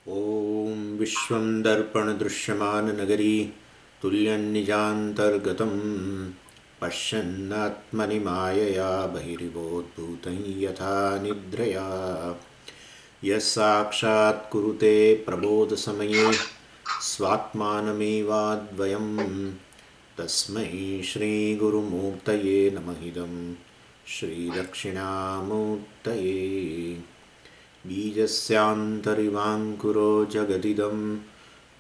ॐ विश्वं दर्पणदृश्यमाननगरी तुल्यन्निजान्तर्गतं पश्यन्नात्मनि मायया बहिरिवोद्भूतं यथा निद्रया यः साक्षात् कुरुते प्रबोधसमये स्वात्मानमेवाद्वयं तस्मै श्रीगुरुमूर्तये नमः इदं श्रीदक्षिणामूर्तये बीजस्यान्तरिवाङ्कुरो जगदिदं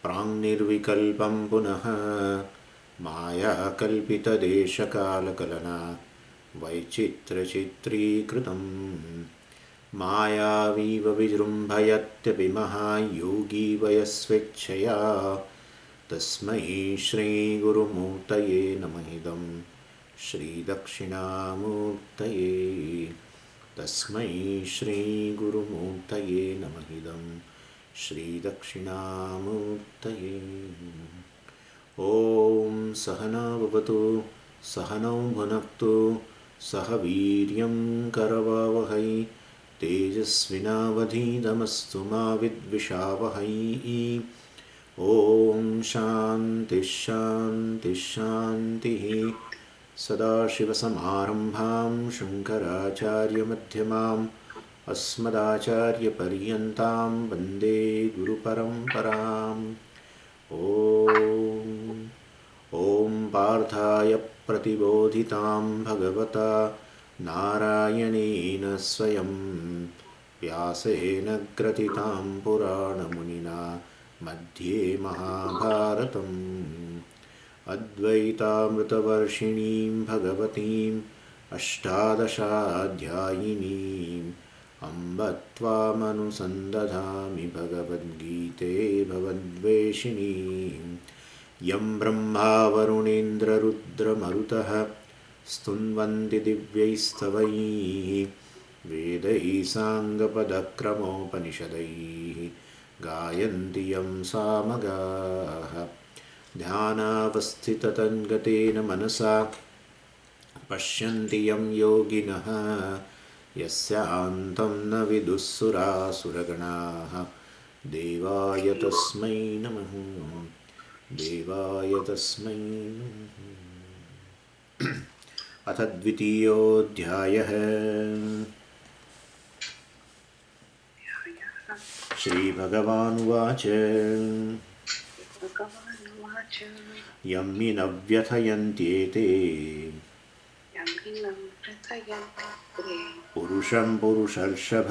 प्राङ्निर्विकल्पं पुनः मायाकल्पितदेशकालकलना वैचित्र्यचित्रीकृतं मायावीव विजृम्भयत्यपि महायोगी वयस्वेच्छया तस्मै श्रीगुरुमूर्तये नमः इदं श्रीदक्षिणामूर्तये तस्मै श्रीगुरुमूर्तये नमः इदं श्रीदक्षिणामूर्तये। ॐ सहना भवतु सहनौ भुनक्तु सह वीर्यं करवावहै तेजस्विनावधीतमस्तु मा विद्विषावहै। ॐ शान्तिः शान्तिः शान्तिः। सदाशिवसमारम्भां शङ्कराचार्यमध्यमाम् अस्मदाचार्यपर्यन्तां वन्दे गुरुपरम्पराम्। ॐ पार्थाय प्रतिबोधितां भगवता नारायणेन स्वयं व्यासेन ग्रथितां पुराणमुनिना मध्ये महाभारतम् अद्वैतामृतवर्षिणीं भगवतीम् अष्टादशाध्यायिनीम् अम्ब त्वामनुसन्दधामि भगवद्गीते भवद्वेषिणीम् यं ब्रह्मा वरुणेन्द्ररुद्रमरुतः स्तुन्वन्ति दिव्यैस्तवैः वेदैः साङ्गपदक्रमोपनिषदैः गायन्ति यं सामगाः ध्यानावस्थिततन्गतेन मनसा पश्यन्ति यं योगिनः यस्यान्तं न विदुःसुरासुरगणाः देवाय तस्मै नमः देवाय तस्मै नमः। अथ द्वितीयोऽध्यायः। श्रीभगवानुवाच यं हि न व्यथयन्त्येते पुरुषं पुरुषर्षभ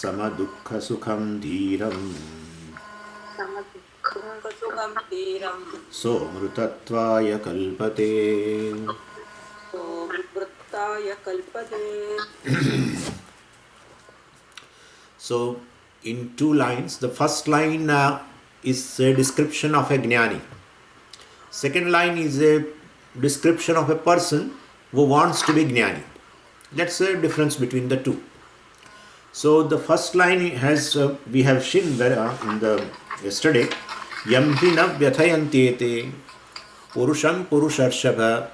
समदुःखसुखं धीरम् सोऽमृतत्वाय कल्पते। So in two lines, the first line is a description of a jnani. Second line is a description of a person who wants to be jnani. That's the difference between the two. So the first line has we have seen in the yesterday, yam hi na vyathayantyete purusham purusharshava.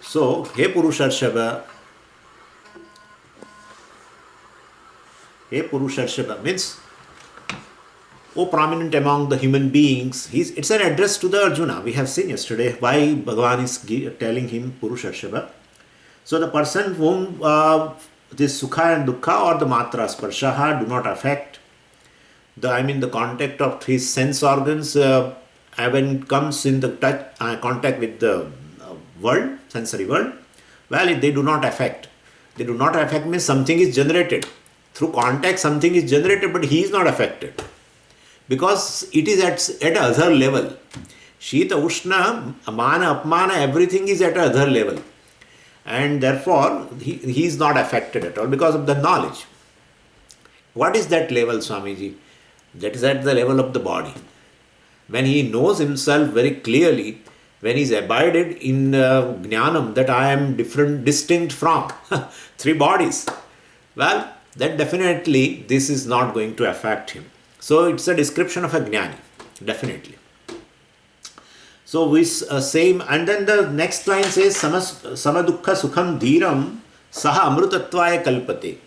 So he Purusharshava means, O prominent among the human beings. It's an address to the Arjuna. We have seen yesterday why Bhagavan is telling him Purusharshava. So the person whom this Sukha and Dukkha or the Matra Sparshaha do not affect, the contact of his sense organs when it comes in the contact with the world, sensory world, well, they do not affect. They do not affect means something is generated. Through contact something is generated, but he is not affected. Because it is at other level. Shita, Ushna, Mana, Apmana, everything is at other level. And therefore, he is not affected at all because of the knowledge. What is that level, Swamiji? That is at the level of the body. When he knows himself very clearly, when he is abided in jnanam that I am different, distinct from three bodies, well, then definitely this is not going to affect him. So it's a description of a jnani, definitely. So we same, and then the next line says, Samadukha sukham dhiram saha amrutattvaya kalpate.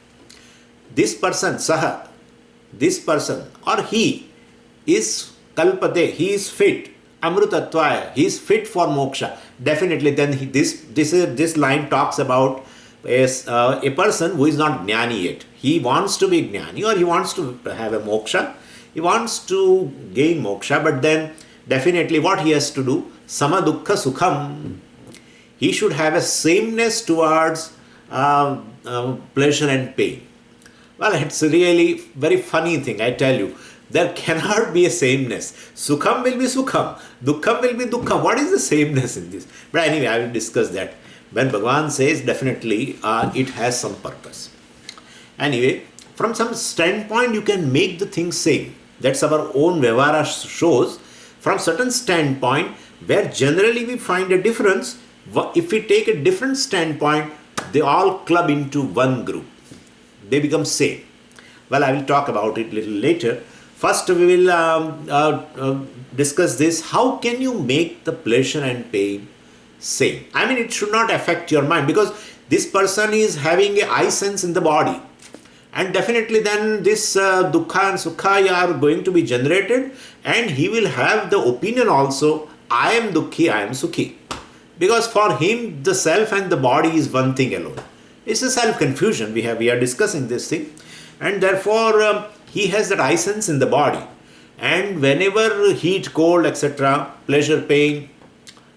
this person, saha, this person or he is kalpate, he is fit, amrutatvaya, he is fit for moksha. Definitely, then this line talks about a person who is not jnani yet. He wants to be jnani or he wants to have a moksha. He wants to gain moksha, but then definitely what he has to do, sama dukkha sukham. He should have a sameness towards pleasure and pain. Well, it's really very funny thing, I tell you. There cannot be a sameness. Sukham will be sukham. Dukkham will be dukkham. What is the sameness in this? But anyway, I will discuss that. When Bhagavan says, definitely it has some purpose. Anyway, from some standpoint, you can make the thing same. That's our own Vyavahara shows. From certain standpoint, where generally we find a difference, if we take a different standpoint, they all club into one group. They become same. Well, I will talk about it a little later. First, we will discuss this. How can you make the pleasure and pain same? I mean, it should not affect your mind, because this person is having a eye sense in the body. And definitely then this dukkha and sukha are going to be generated, and he will have the opinion also, I am dukkhi, I am sukhi. Because for him, the self and the body is one thing alone. It's a self-confusion. We are discussing this thing. And therefore, he has that eye sense in the body. And whenever heat, cold, etc., pleasure, pain,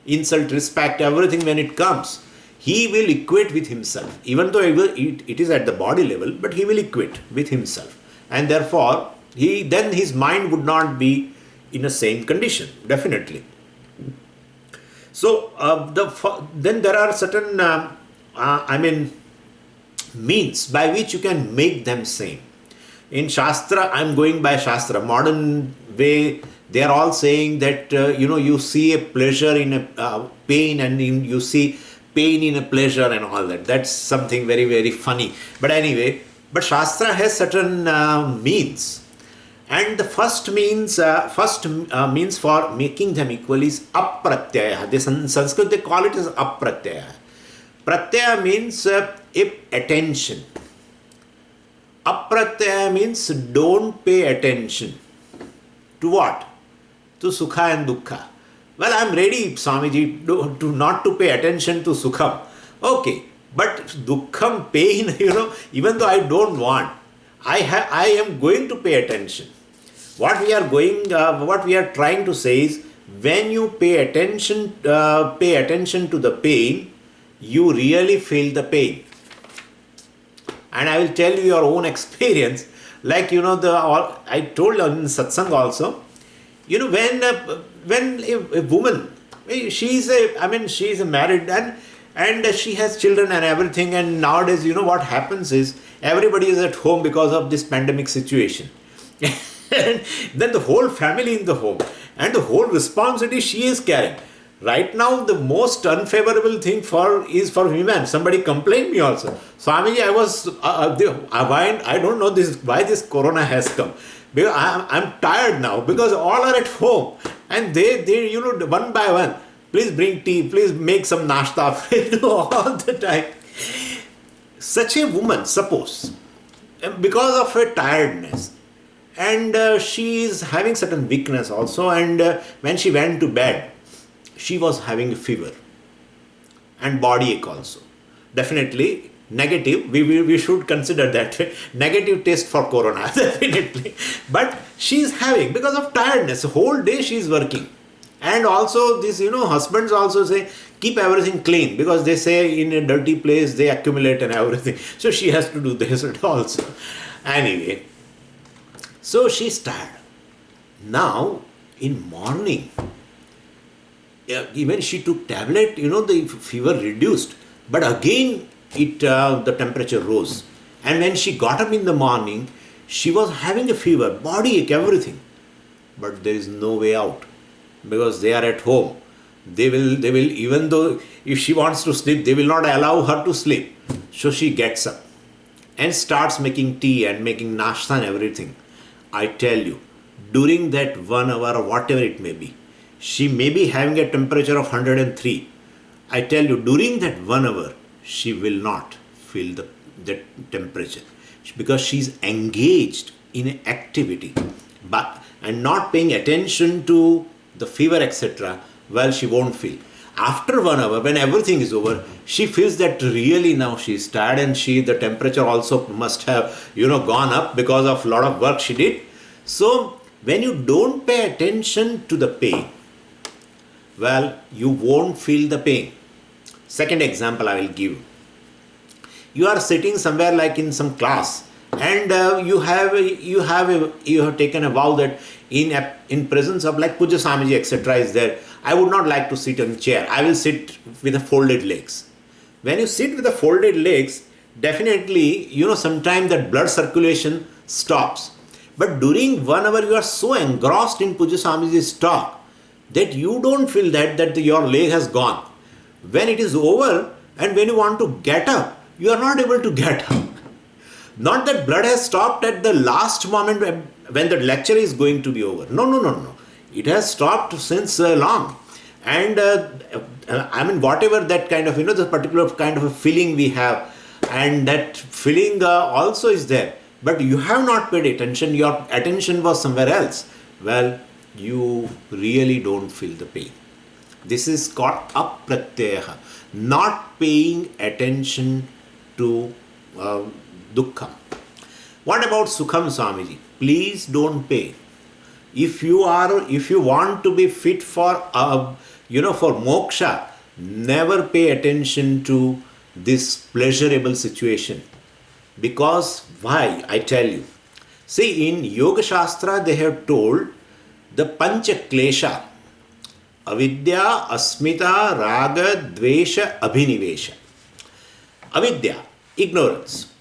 insult, respect, everything when it comes, he will equate with himself. Even though it is at the body level, but he will equate with himself. And therefore, then his mind would not be in the same condition, definitely. So, then there are certain, means by which you can make them same. In Shastra, I am going by Shastra. Modern way, they are all saying that, you see a pleasure in a pain, and you see pain in a pleasure and all that. That's something very, very funny. But anyway, but Shastra has certain means. And the first means for making them equal is apratyaya. In Sanskrit they call it as apratyaya. Pratyaya means attention. Apratyaya means don't pay attention. To what? To sukha and dukkha. Well, I am ready, Swamiji, to not to pay attention to sukham. Okay, but dukkham, pain, even though I don't want, I am going to pay attention. What we are trying to say is, when you pay attention to the pain, you really feel the pain. And I will tell you your own experience. Like, I told in satsang also, when a woman, she is a married and she has children and everything, and nowadays, what happens is, everybody is at home because of this pandemic situation. And then the whole family in the home, and the whole responsibility she is carrying. Right now, the most unfavorable thing is for women. Somebody complained me also. Swamiji, I don't know why this corona has come. Because I'm tired now, because all are at home, and they one by one, please bring tea, please make some nashta, all the time. Such a woman, suppose, because of her tiredness, and she is having certain weakness also, and when she went to bed, she was having a fever and body ache also. Definitely negative, we should consider that negative test for corona, definitely. But she is having, because of tiredness, the whole day she is working. And also this, husbands also say, keep everything clean, because they say in a dirty place they accumulate and everything. So she has to do this also. Anyway, so she is tired. Now, in morning, even she took tablet, the fever reduced. But again, the temperature rose. And when she got up in the morning, she was having a fever, body ache, everything. But there is no way out, because they are at home. They will, even though if she wants to sleep, they will not allow her to sleep. So she gets up and starts making tea and making nashta and everything. I tell you, during that 1 hour or whatever it may be, she may be having a temperature of 103. I tell you, during that 1 hour, she will not feel the temperature. because she's engaged in an activity but and not paying attention to the fever, etc., well, she won't feel. After 1 hour, when everything is over, she feels that really now she's tired, and the temperature also must have gone up because of a lot of work she did. So when you don't pay attention to the pain, well, you won't feel the pain. Second example I will give. You are sitting somewhere like in some class, and you have taken a vow that in presence of like Puja Swamiji, etc., is there, I would not like to sit on a chair. I will sit with the folded legs. When you sit with the folded legs, definitely sometimes that blood circulation stops. But during 1 hour, you are so engrossed in Puja Swamiji's talk that you don't feel that your leg has gone. When it is over and when you want to get up, you are not able to get up. Not that blood has stopped at the last moment when the lecture is going to be over. No. It has stopped since long. And whatever that kind of, the particular kind of a feeling we have, and that feeling also is there. But you have not paid attention. Your attention was somewhere else. Well, you really don't feel the pain. This is called apratyaha, not paying attention to dukkha. What about Sukham, Swamiji? Please don't pay. If you want to be fit for for moksha, never pay attention to this pleasurable situation. Because why? I tell you. See, in Yoga Shastra they have told the Pancha Klesha: Avidya, Asmita, Raga, Dvesha, Abhinivesha. Avidya, ignorance.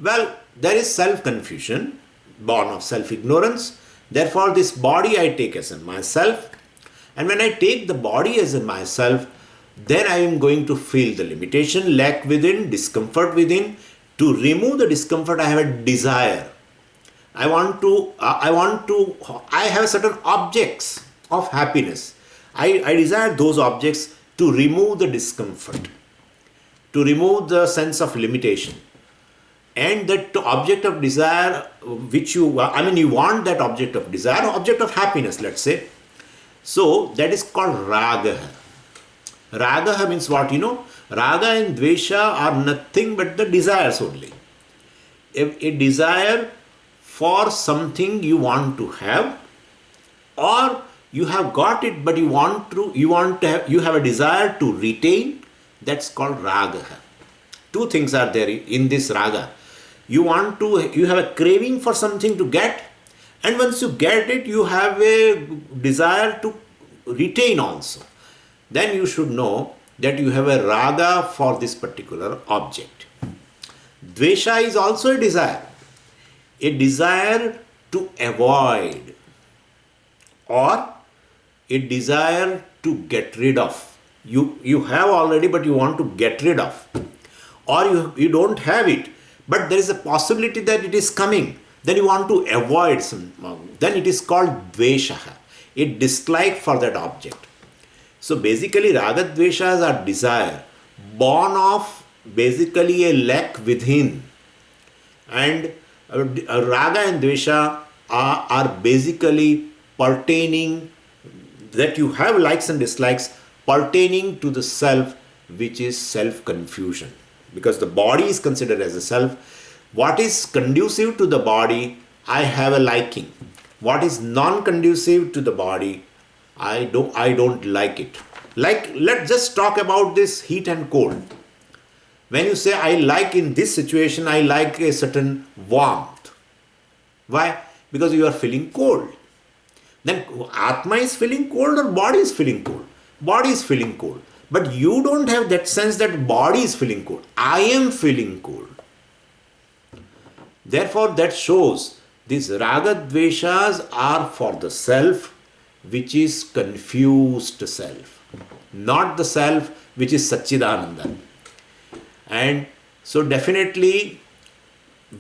Well, there is self-confusion, born of self-ignorance. Therefore, this body I take as a myself. And when I take the body as a myself, then I am going to feel the limitation, lack within, discomfort within. To remove the discomfort, I have a desire. I have certain objects of happiness. I desire those objects to remove the discomfort, to remove the sense of limitation. And that object of desire which you want that object of desire, object of happiness, let's say. So that is called raga. Raga means what? Raga and dvesha are nothing but the desires only. A desire for something you want to have, or you have got it but you have a desire to retain, that's called raga. Two things are there in this raga. You have a craving for something to get, and once you get it, you have a desire to retain also. Then you should know that you have a raga for this particular object. Dvesha is also a desire to avoid, or a desire to get rid of. You have already, but you want to get rid of, or you don't have it, but there is a possibility that it is coming. Then you want to avoid some. Then it is called dvesha, a dislike for that object. So basically, raga dveshas are desire, born of basically a lack within. And raga and dvesha are basically pertaining, that you have likes and dislikes pertaining to the self, which is self-confusion. Because the body is considered as a self. What is conducive to the body, I have a liking. What is non-conducive to the body, I don't like it. Like, let's just talk about this heat and cold. When you say, I like in this situation, I like a certain warmth. Why? Because you are feeling cold. Then Atma is feeling cold or body is feeling cold? Body is feeling cold. But you don't have that sense that body is feeling cold. I am feeling cold. Therefore, that shows these raga dveshas are for the self, which is confused self, not the self which is Satchidananda. And so definitely,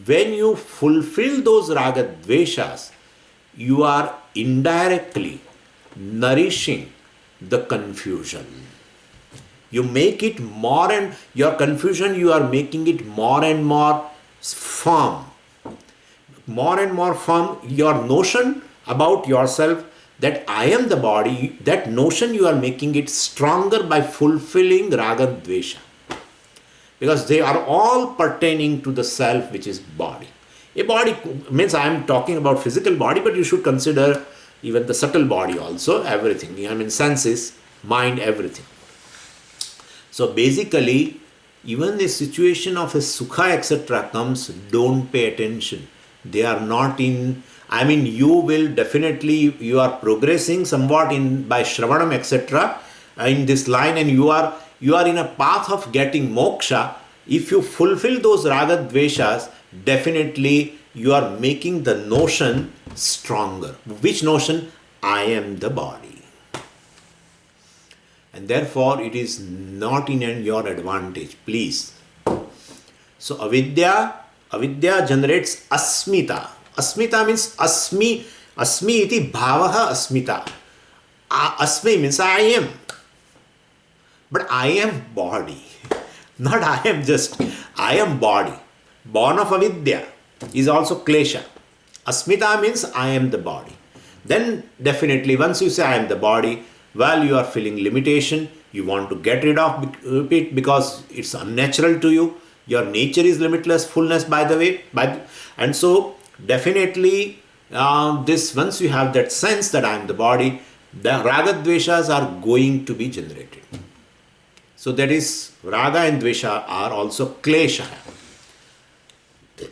when you fulfill those raga dveshas, you are indirectly nourishing the confusion. You make it more, and your confusion, you are making it more and more firm, more and more firm, your notion about yourself that I am the body, that notion you are making it stronger by fulfilling raga dvesha. Because they are all pertaining to the self, which is body. A body means I am talking about physical body, but you should consider even the subtle body also, everything. I mean senses, mind, everything. So basically, even the situation of a sukha etc. comes, don't pay attention. They are not in, I mean you will definitely, you are progressing somewhat in by shravanam etc. in this line, and you are in a path of getting moksha. If you fulfill those raga dveshas, definitely you are making the notion stronger. Which notion? I am the body. And therefore it is not in your advantage, please. So avidya generates asmita. Asmita means asmi iti bhavaha asmita. Asmi means I am. But I am body. Not I am just, I am body. Born of avidya is also klesha. Asmita means I am the body. Then definitely once you say I am the body, well, you are feeling limitation, you want to get rid of it because it's unnatural to you. Your nature is limitless, fullness by the way. And so definitely this, once you have that sense that I am the body, the raga dveshas are going to be generated. So that is, raga and dvesha are also klesha.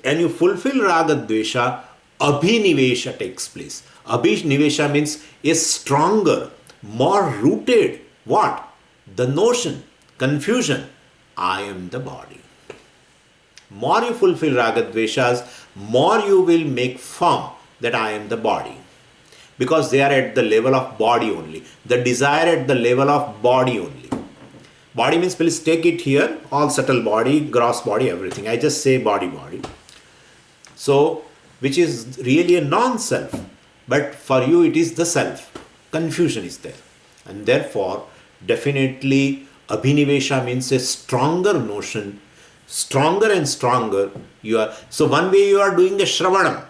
And you fulfill raga dvesha, abhinivesha takes place. Abhinivesha means a stronger, more rooted, what? The notion, confusion, I am the body. More you fulfill raga dveshas, more you will make firm that I am the body. Because they are at the level of body only. The desire at the level of body only. Body means, please take it here, all subtle body, gross body, everything. I just say body. So, which is really a non-self. But for you it is the self. Confusion is there. And therefore, definitely abhinivesha means a stronger notion, stronger and stronger you are. So one way you are doing a shravanam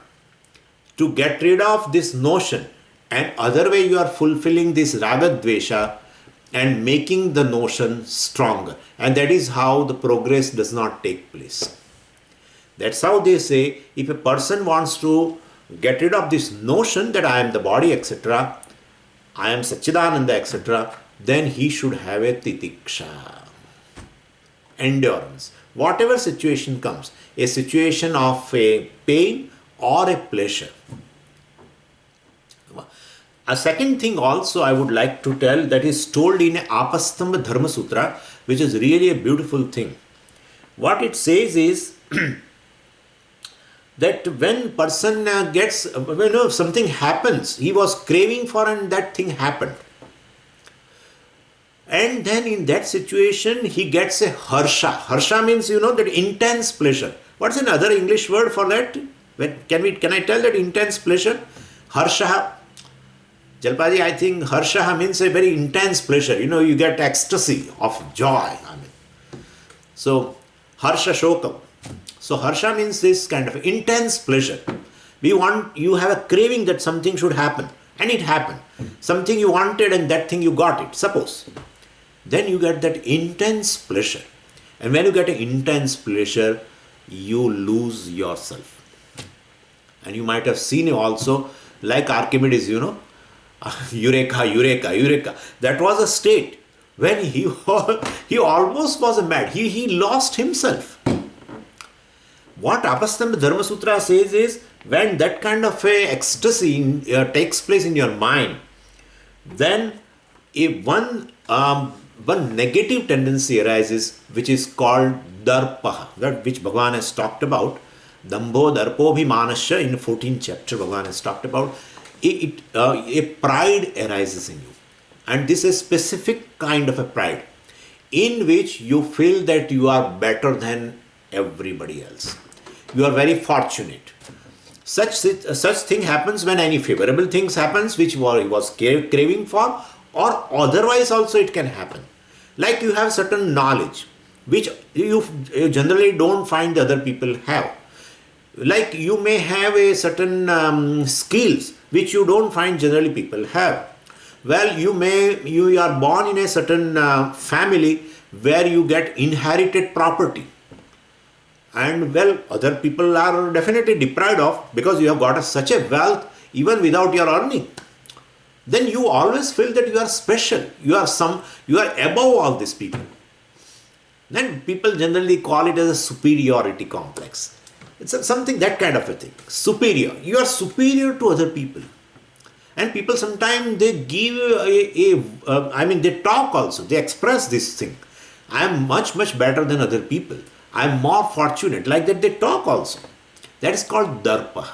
to get rid of this notion, and other way you are fulfilling this raga dvesha and making the notion stronger. And that is how the progress does not take place. That's how they say, if a person wants to get rid of this notion that I am the body etc., I am Satchidananda etc., then he should have a titiksha, endurance. Whatever situation comes, a situation of a pain or a pleasure. A second thing also I would like to tell, that is told in Apastamba Dharma Sutra, which is really a beautiful thing. What it says is that when person gets, something happens, he was craving for and that thing happened. And then in that situation, he gets a harsha. Harsha means, that intense pleasure. What's another English word for that? Can I tell that intense pleasure? Harsha. Jalpaji, I think harsha means a very intense pleasure. You get ecstasy of joy. So, harsha shokam. So, harsha means this kind of intense pleasure. You have a craving that something should happen. And it happened. Something you wanted and that thing you got it. Suppose. Then you get that intense pleasure. And when you get an intense pleasure, you lose yourself. And you might have seen also, like Archimedes, eureka. That was a state when he almost was mad. He lost himself. What Apastamba Dharma Sutra says is, when that kind of a ecstasy takes place in your mind, then if one negative tendency arises, which is called darpaha, that which Bhagavan has talked about. Dambho darpobhimanasya in the 14th chapter Bhagavan has talked about. A pride arises in you. And this is a specific kind of a pride in which you feel that you are better than everybody else. You are very fortunate. Such thing happens when any favorable things happens which he was craving for, or otherwise also it can happen. Like you have certain knowledge which you generally don't find the other people have. Like you may have a certain skills which you don't find generally people have. Well, you are born in a certain family where you get inherited property, and well, other people are definitely deprived of because you have got such a wealth even without your earning. Then you always feel that you are special, you are above all these people. Then people generally call it as a superiority complex. It's something, that kind of a thing. Superior. You are superior to other people. And people sometimes they give they talk also. They express this thing. I am much, much better than other people. I am more fortunate. Like that they talk also. That is called darpa.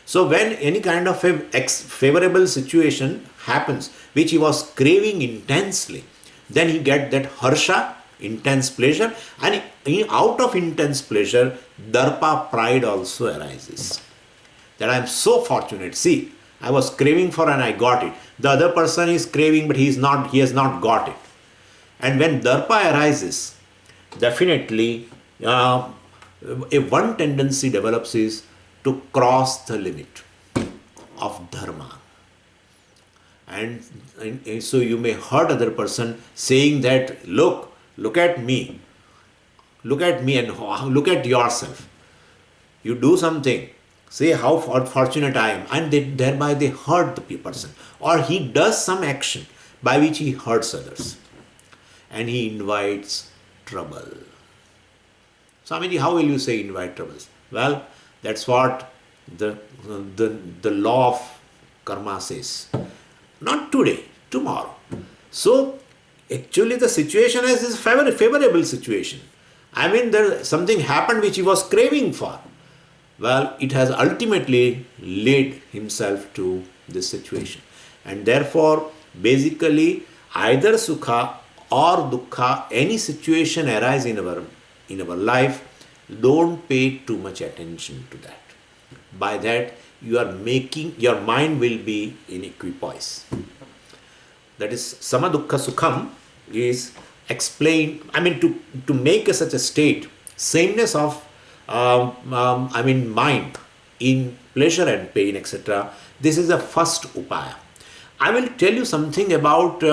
So when any kind of a favorable situation happens, which he was craving intensely, then he get that harsha, intense pleasure, and out of intense pleasure, darpa, pride also arises. That I am so fortunate. See, I was craving for and I got it. The other person is craving, but he has not got it. And when darpa arises, definitely one tendency develops is to cross the limit of dharma. And so you may hurt other person saying that, look at me, and look at yourself. You do something, say how fortunate I am, and thereby they hurt the person. Or he does some action by which he hurts others, and he invites trouble. Swamiji, how will you say invite troubles? Well, that's what the law of karma says. Not today, tomorrow. So actually the situation is this favorable situation. I mean, something happened which he was craving for. Well, it has ultimately led himself to this situation. And therefore, basically, either sukha or dukkha, any situation arise in our life, don't pay too much attention to that. By that, your mind will be in equipoise. That is, samadukkha sukham is explained, to make such a state, sameness of mind in pleasure and pain, etc. This is the first upaya. I will tell you something about,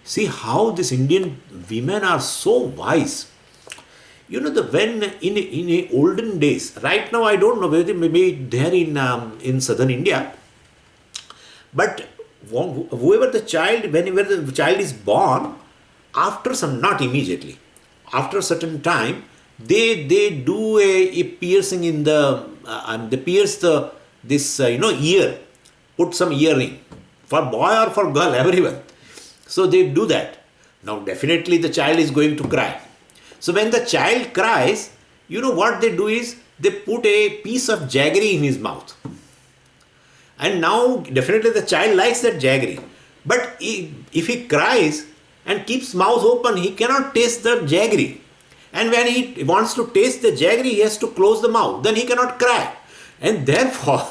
see how these Indian women are so wise. You know, when in olden days, right now I don't know whether maybe they're in southern India, but whenever the child is born, after some, not immediately, after a certain time, they do a piercing in the they pierce this ear, put some earring for boy or for girl, everyone. So they do that. Now definitely the child is going to cry. So when the child cries, you know what they do is they put a piece of jaggery in his mouth. And now definitely the child likes that jaggery. But if he cries and keeps mouth open, he cannot taste the jaggery. And when he wants to taste the jaggery, he has to close the mouth. Then he cannot cry. And therefore,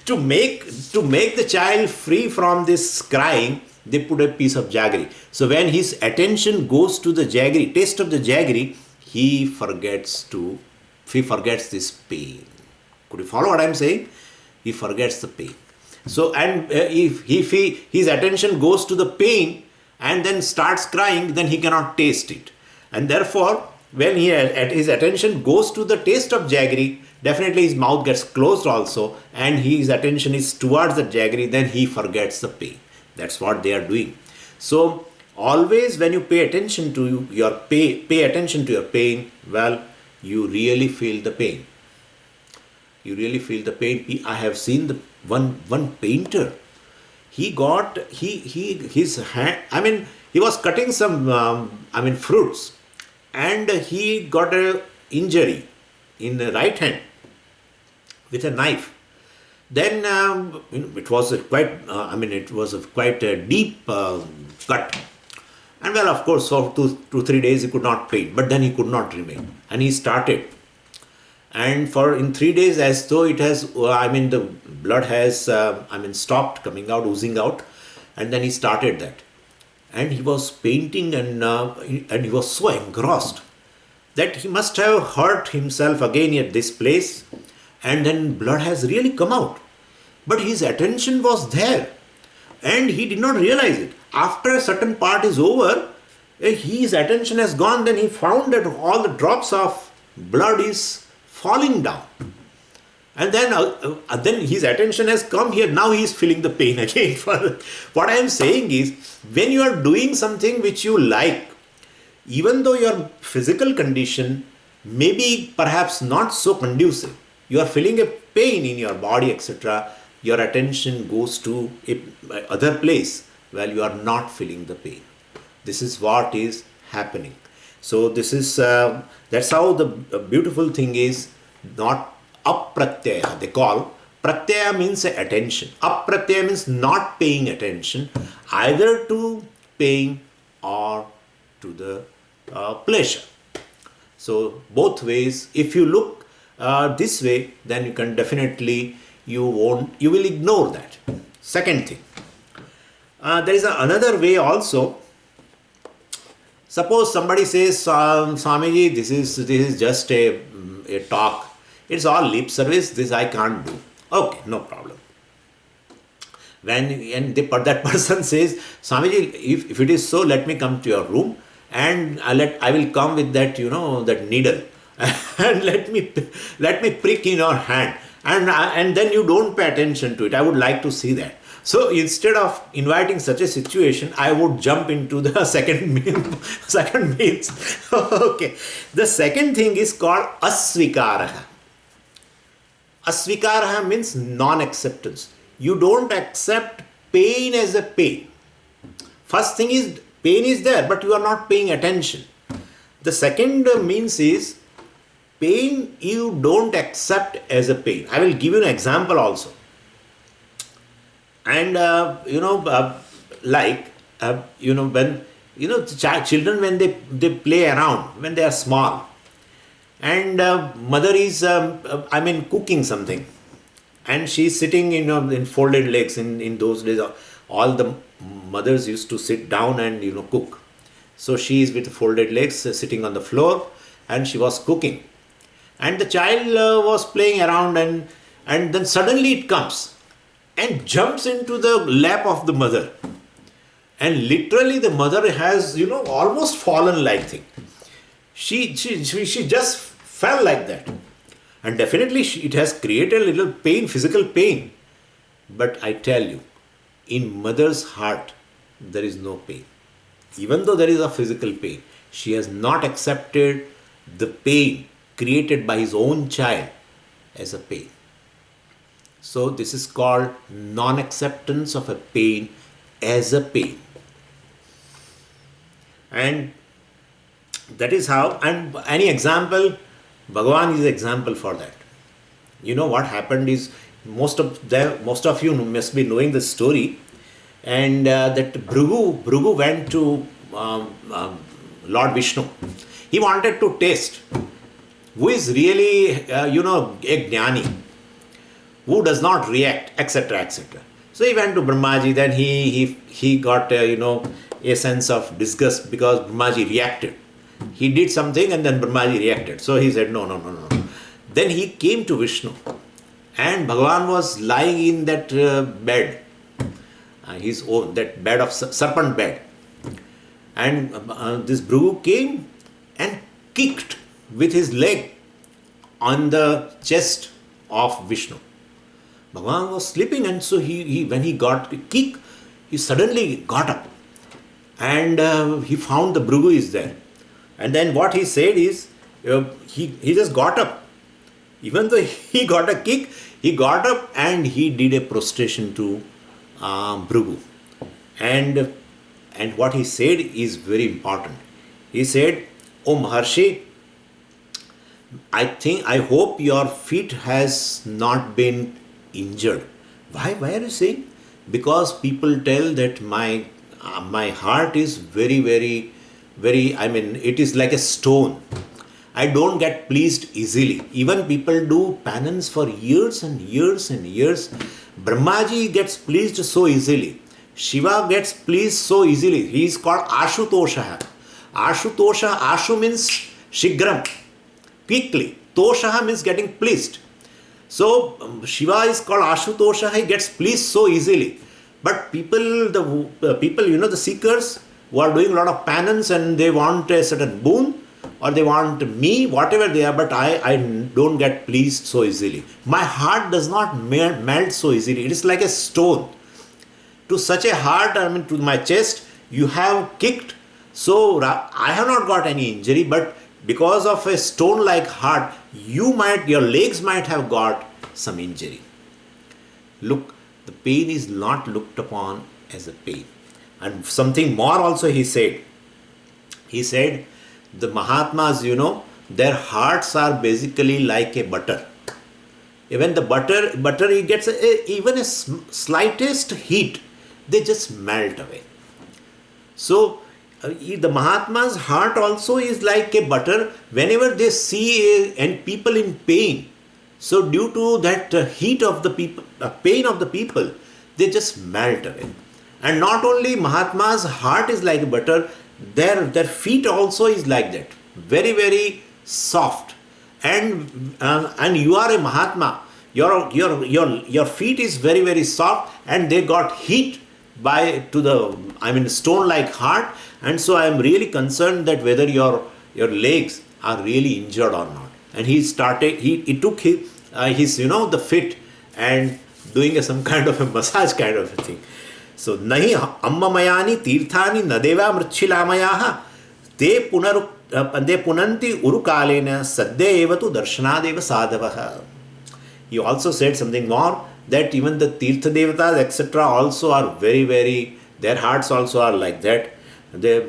to make the child free from this crying, they put a piece of jaggery. So when his attention goes to the jaggery, taste of the jaggery, he forgets this pain. Could you follow what I am saying? He forgets the pain. So, and if his attention goes to the pain and then starts crying, then he cannot taste it. And therefore, when his attention goes to the taste of jaggery, definitely his mouth gets closed also, and his attention is towards the jaggery, then he forgets the pain. That's what they are doing. So always when you pay attention to your pain, well, you really feel the pain. You really feel the pain. I have seen the one painter. He got his hand. He was cutting some fruits, and he got a injury in the right hand with a knife. Then it was quite a deep cut, and well, of course, for 2-3 days he could not paint, but then he could not remain, and he started. And in 3 days, as though it has, the blood has, stopped coming out, oozing out, and then he started that, and he was painting, and he was so engrossed. that he must have hurt himself again at this place, and then blood has really come out. But his attention was there and he did not realize it. After a certain part is over, his attention has gone, then he found that all the drops of blood is falling down. And then his attention has come here. Now he is feeling the pain again. What I am saying is, when you are doing something which you like, even though your physical condition may be perhaps not so conducive, you are feeling a pain in your body, etc., your attention goes to a other place where you are not feeling the pain. This is what is happening. So this is that's how the beautiful thing is. Not apratyaya, they call. Pratyaya means attention. Apratyaya means not paying attention either to pain or to the pleasure. So both ways, if you look this way, then you can definitely, you will ignore that. Second thing, there is another way also. Suppose somebody says, Swamiji, this is just a talk. It's all lip service. This I can't do. Okay, no problem. That person says, Swamiji, if it is so, let me come to your room and I will come with that, that needle and let me prick in your hand, and then you don't pay attention to it. I would like to see that. So instead of inviting such a situation, I would jump into the second means. Okay. The second thing is called asvikaraha. Asvikaraha means non-acceptance. You don't accept pain as a pain. First thing is, pain is there, but you are not paying attention. The second means is, pain you don't accept as a pain. I will give you an example also. And when children, when they play around when they are small, and mother is cooking something, and she is sitting in folded legs. In those days, all the mothers used to sit down and cook. So she is with folded legs sitting on the floor, and she was cooking, and the child was playing around, and then suddenly it comes and jumps into the lap of the mother, and literally the mother has almost fallen like thing. She just fell like that, and definitely it has created a little pain, physical pain. But I tell you, in mother's heart there is no pain. Even though there is a physical pain, she has not accepted the pain created by his own child as a pain. So this is called non-acceptance of a pain as a pain. And that is how, and any example, Bhagavan is an example for that. What happened is, most of you must be knowing the story, and that Bhrigu went to Lord Vishnu. He wanted to taste who is really, a jnani, who does not react, etc., etc. So he went to Brahmaji. Then he got a sense of disgust because Brahmaji reacted. He did something and then Brahmaji reacted. So he said, no. Then he came to Vishnu, and Bhagavan was lying in that bed, his own, that bed of serpent bed. And this Bhrigu came and kicked with his leg on the chest of Vishnu. Bhagavan was sleeping, and so he when he got a kick, he suddenly got up, and he found the Bhrigu is there. And then what he said is, he just got up. Even though he got a kick, he got up and he did a prostration to Bhrigu. And what he said is very important. He said, "O Maharshi, I hope your feet has not been injured." Why are you saying? Because people tell that my heart is very, very, very, it is like a stone. I don't get pleased easily. Even people do penance for years and years and years. Brahmaji gets pleased so easily. Shiva gets pleased so easily. He is called Ashutosha. Ashutosha, Ashu means Shigram, quickly. Toshaha means getting pleased. So Shiva is called Ashutosha, he gets pleased so easily. But people, people, the seekers who are doing a lot of penance and they want a certain boon or they want me, whatever they are, but I don't get pleased so easily. My heart does not melt so easily. It is like a stone. To such a heart, to my chest, you have kicked. So I have not got any injury, but because of a stone-like heart, your legs might have got some injury. Look, the pain is not looked upon as a pain. And something more also he said. He said, the Mahatmas, their hearts are basically like a butter. Even the butter it gets even a slightest heat, they just melt away. So, the Mahatma's heart also is like a butter. Whenever they see and people in pain, so due to that heat of the people, pain of the people, they just melt away. And not only Mahatma's heart is like butter, their feet also is like that, very very soft. And you are a Mahatma. Your feet is very very soft, and they got heat stone like heart. And so I am really concerned that whether your legs are really injured or not. And he took his the fit and doing some kind of a massage kind of a thing. So nahi ammamayani tirthani nadeva mrichilamayaha te punanti urukalena sadde evatu darshanadeva sadavaha. He also said something more, that even the Tirtha Devatas, etc., also are very, very, their hearts also are like that. They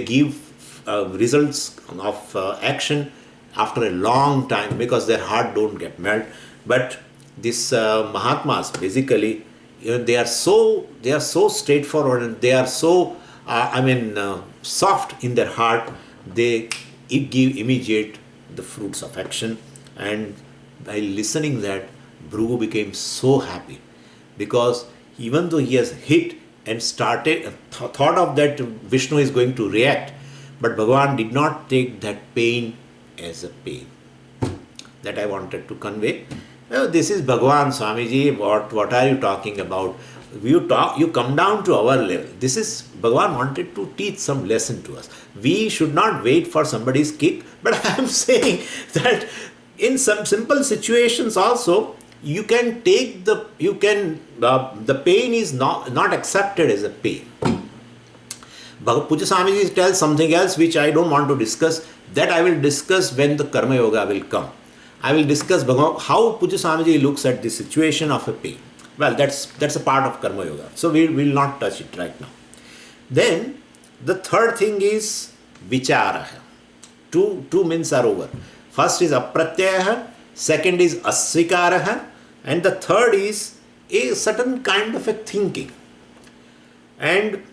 give results of action after a long time because their heart don't get melt. But these Mahatmas, basically, they are so straightforward and they are so, soft in their heart. They give immediate the fruits of action. And by listening that, Bhrigu became so happy, because even though he has hit and started thought of that Vishnu is going to react, but Bhagavan did not take that pain as a pain. That I wanted to convey. This is Bhagavan, Swamiji. What are you talking about? You come down to our level. This is Bhagavan wanted to teach some lesson to us. We should not wait for somebody's kick, but I am saying that in some simple situations also, you can take the pain is not accepted as a pain. Puja Swamiji tells something else which I don't want to discuss. That I will discuss when the Karma Yoga will come. I will discuss how Puja Swamiji looks at the situation of a pain. Well, that's a part of Karma Yoga. So we will not touch it right now. Then the third thing is Vichara. Two means are over. First is Apratyaya, second is Asvikara, and the third is a certain kind of a thinking. And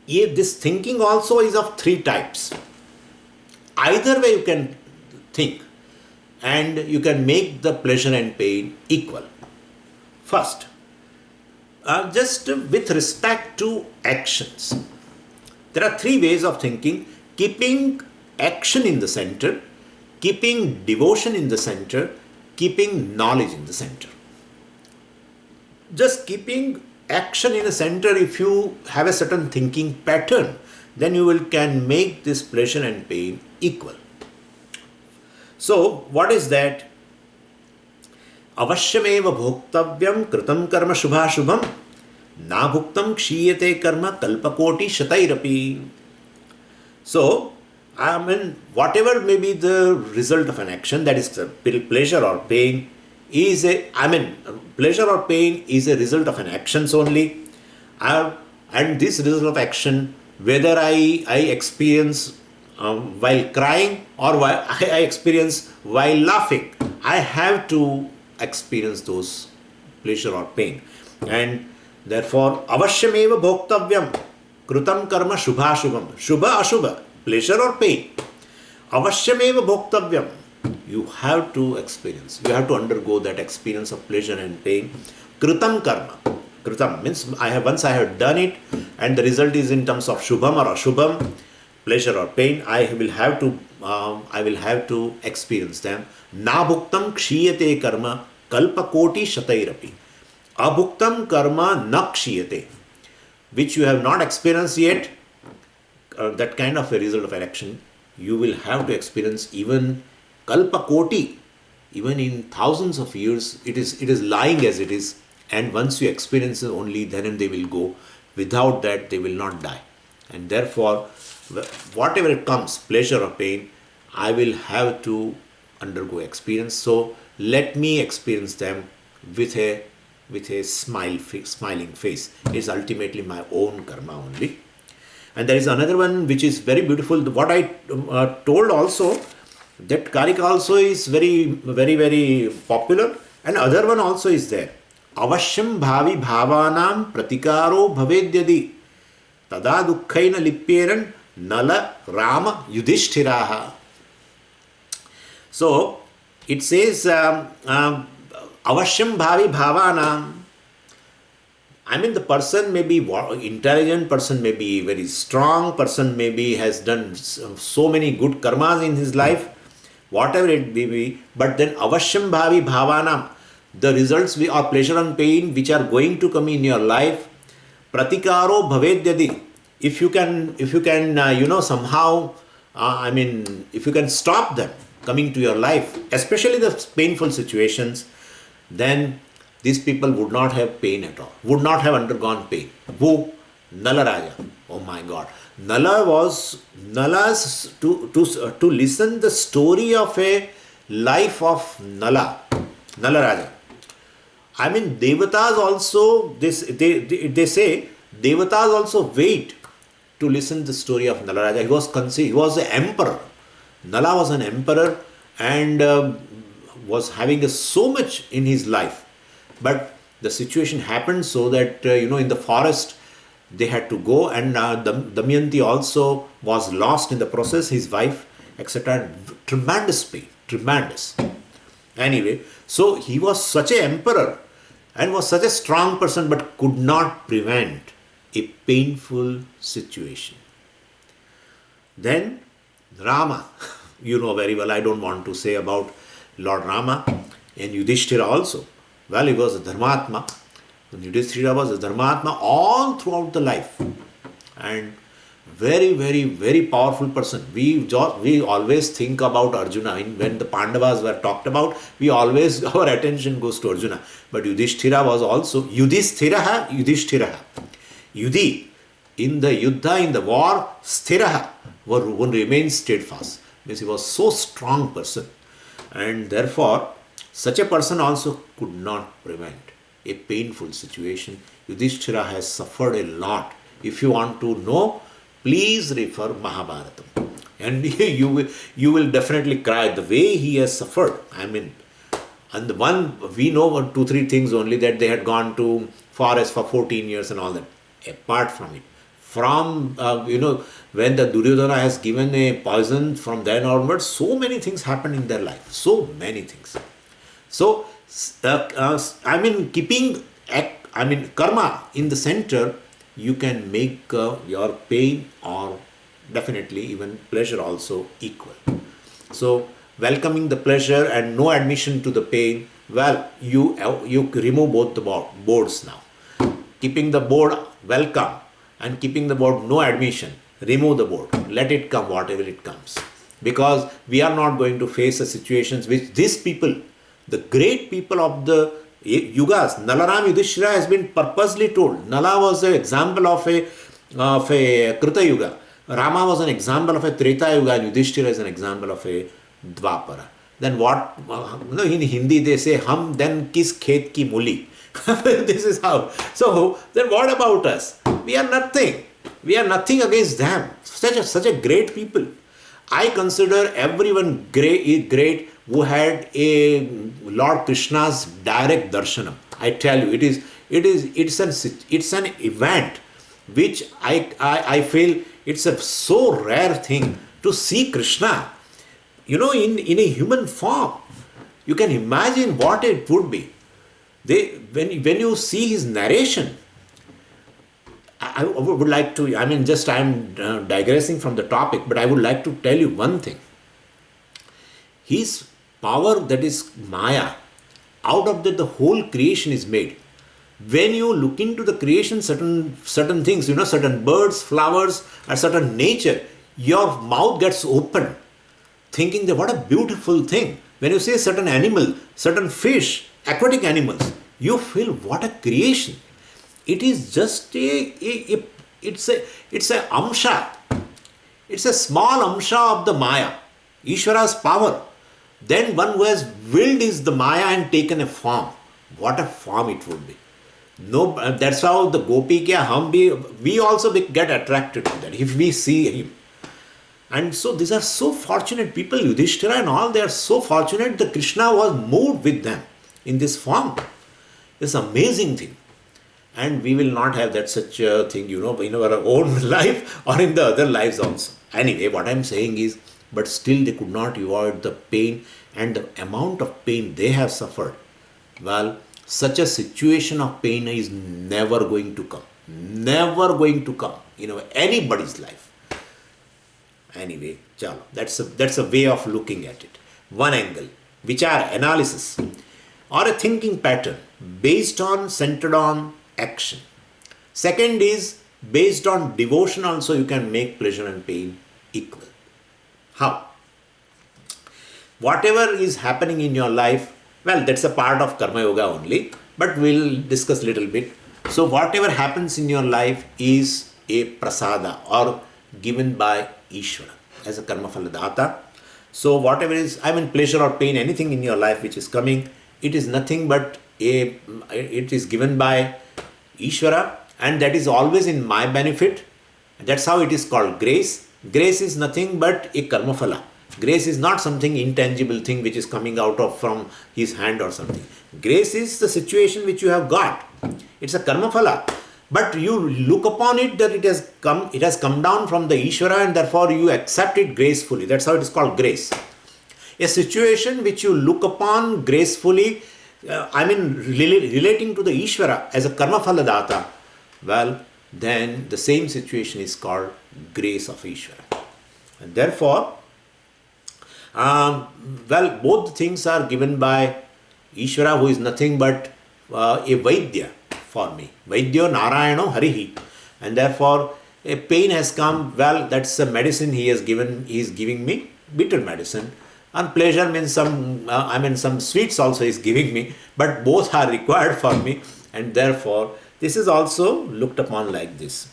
this thinking also is of three types. Either way you can think, and you can make the pleasure and pain equal. First, just with respect to actions, there are three ways of thinking: keeping action in the center, keeping devotion in the center, keeping knowledge in the center. Just keeping action in the center, if you have a certain thinking pattern, then you can make this pleasure and pain equal. So, what is that? Avashyameva bhoktavyam kritam karma shubhashubham na bhuktam kshiyate karma kalpakoti shatairapi. So, whatever may be the result of an action, that is pleasure or pain, pleasure or pain is a result of an actions only. And this result of action, whether I experience while crying or I experience while laughing, I have to experience those pleasure or pain. And therefore, avashyameva bhoktavyam krutam karma shubha shubham. Shubha ashubha, pleasure or pain. Avashyameva bhoktavyam. You have to experience. You have to undergo that experience of pleasure and pain. Kritam karma. Kritam means once I have done it, and the result is in terms of shubham or ashubham, pleasure or pain, I will have to I will have to experience them. Na bhuktam kshiyate karma kalpakoti shatairapi. Abhuktam karma na kshiyate. Which you have not experienced yet, that kind of a result of action, you will have to experience even kalpakoti, even in thousands of years. It is lying as it is, and once you experience it, only then and they will go. Without that, they will not die. And therefore, whatever it comes, pleasure or pain, I will have to undergo experience. So let me experience them with a smiling face. It's ultimately my own karma only. And there is another one which is very beautiful. What I told also, that karika also is very, very, very popular. And other one also is there. Avashyam bhavi bhavanam pratikaro bhavedyadi tada dukkhaina lipyeran nala rama yudhishthiraha. So it says avashyam bhavi bhavanam. I mean, the person may be intelligent, person may be very strong, person maybe has done so many good karmas in his life, whatever it may be, but then avashyam bhavi bhavanam, the results are pleasure and pain which are going to come in your life, pratikaro bhavedyadi. If you can, somehow, if you can stop them coming to your life, especially the painful situations, then these people would not have pain at all, would not have undergone pain. Who? Nala Raja. Oh my God. Nala's to listen the story of a life of Nala Raja. I mean, Devatas also, they say, Devatas also wait to listen the story of Nala Raja. He was an emperor. Nala was an emperor and was having so much in his life. But the situation happened so that, in the forest, they had to go, and Damayanti also was lost in the process, his wife, etc. Tremendous pain, tremendous. Anyway, so he was such an emperor and was such a strong person, but could not prevent a painful situation. Then Rama, you know very well, I don't want to say about Lord Rama, and Yudhishthira also. Well, he was a Dharmatma. Yudhishthira was a Dharmatma all throughout the life. And very, very, very powerful person. We always think about Arjuna. When the Pandavas were talked about, our attention goes to Arjuna. But Yudhishthira was also Yudhishthiraha. Yudhi, in the Yuddha, in the war, Sthiraha, one remains steadfast. Means he was so strong person. And therefore, such a person also could not prevent a painful situation. Yudhishthira has suffered a lot. If you want to know, please refer Mahabharatam. And you will definitely cry the way he has suffered. And the one, we know 2-3 things only, that they had gone to forest for 14 years and all that. Apart from it, when the Duryodhana has given a poison, from then onwards, so many things happen in their life. So many things. So, keeping karma in the center, you can make your pain or definitely even pleasure also equal. So, welcoming the pleasure and no admission to the pain, well, you remove both the boards now. Keeping the board welcome and keeping the board no admission, remove the board. Let it come, whatever it comes. Because we are not going to face the situations which these people, the great people of the yugas, Nalaram Yudhishthira has been purposely told. Nala was an example of a Krita Yuga. Rama was an example of a Treta Yuga, and Yudhishthira is an example of a Dvapara. Then what, in Hindi they say, hum then kis khet ki muli. This is how. So then what about us? We are nothing. We are nothing against them. Such a great people. I consider everyone great who had a Lord Krishna's direct darshanam. I tell you, it's an event which I feel it's a so rare thing to see Krishna, in a human form. You can imagine what it would be. When you see his narration, I would like to, I'm digressing from the topic, but I would like to tell you one thing. His power, that is Maya, out of that the whole creation is made. When you look into the creation, certain things, certain birds, flowers, or certain nature, your mouth gets open, thinking that what a beautiful thing. When you say certain animal, certain fish, aquatic animals, you feel what a creation. It is just it's a amsha. It's a small amsha of the Maya, Ishvara's power. Then one who has willed is the Maya and taken a form. What a form it would be. No, that's how the gopi kya we also get attracted to that if we see him. And so these are so fortunate people, Yudhishthira and all, they are so fortunate that Krishna was moved with them in this form. It's an amazing thing. And we will not have that such a thing, in our own life or in the other lives also. Anyway, what I'm saying is, but still they could not avoid the pain and the amount of pain they have suffered. Well, such a situation of pain is never going to come. Never going to come in anybody's life. Anyway, chalo, that's a way of looking at it. One angle, vichara, analysis, or a thinking pattern centered on action. Second is based on devotion also you can make pleasure and pain equal. How? Whatever is happening in your life, well, that's a part of Karma Yoga only, but we'll discuss a little bit. So whatever happens in your life is a prasada or given by Ishvara as a Karma Phala Data. So whatever is, pleasure or pain, anything in your life which is coming, it is nothing but it is given by Ishvara, and that is always in my benefit. That's how it is called grace. Grace is nothing but a Karma Phala. Grace is not something intangible thing which is coming out of from his hand or something. Grace is the situation which you have got. It's a Karma Phala. But you look upon it that it has come down from the Ishvara, and therefore you accept it gracefully. That's how it is called grace. A situation which you look upon gracefully, relating to the Ishvara as a Karma Phala Data, well, then the same situation is called grace of Ishvara. And therefore, both things are given by Ishvara, who is nothing but a Vaidya for me. Vaidyo Narayano Harihi. And therefore, a pain has come, well, that's a medicine he is giving me, bitter medicine. And pleasure means some sweets also is giving me, but both are required for me, and therefore this is also looked upon like this.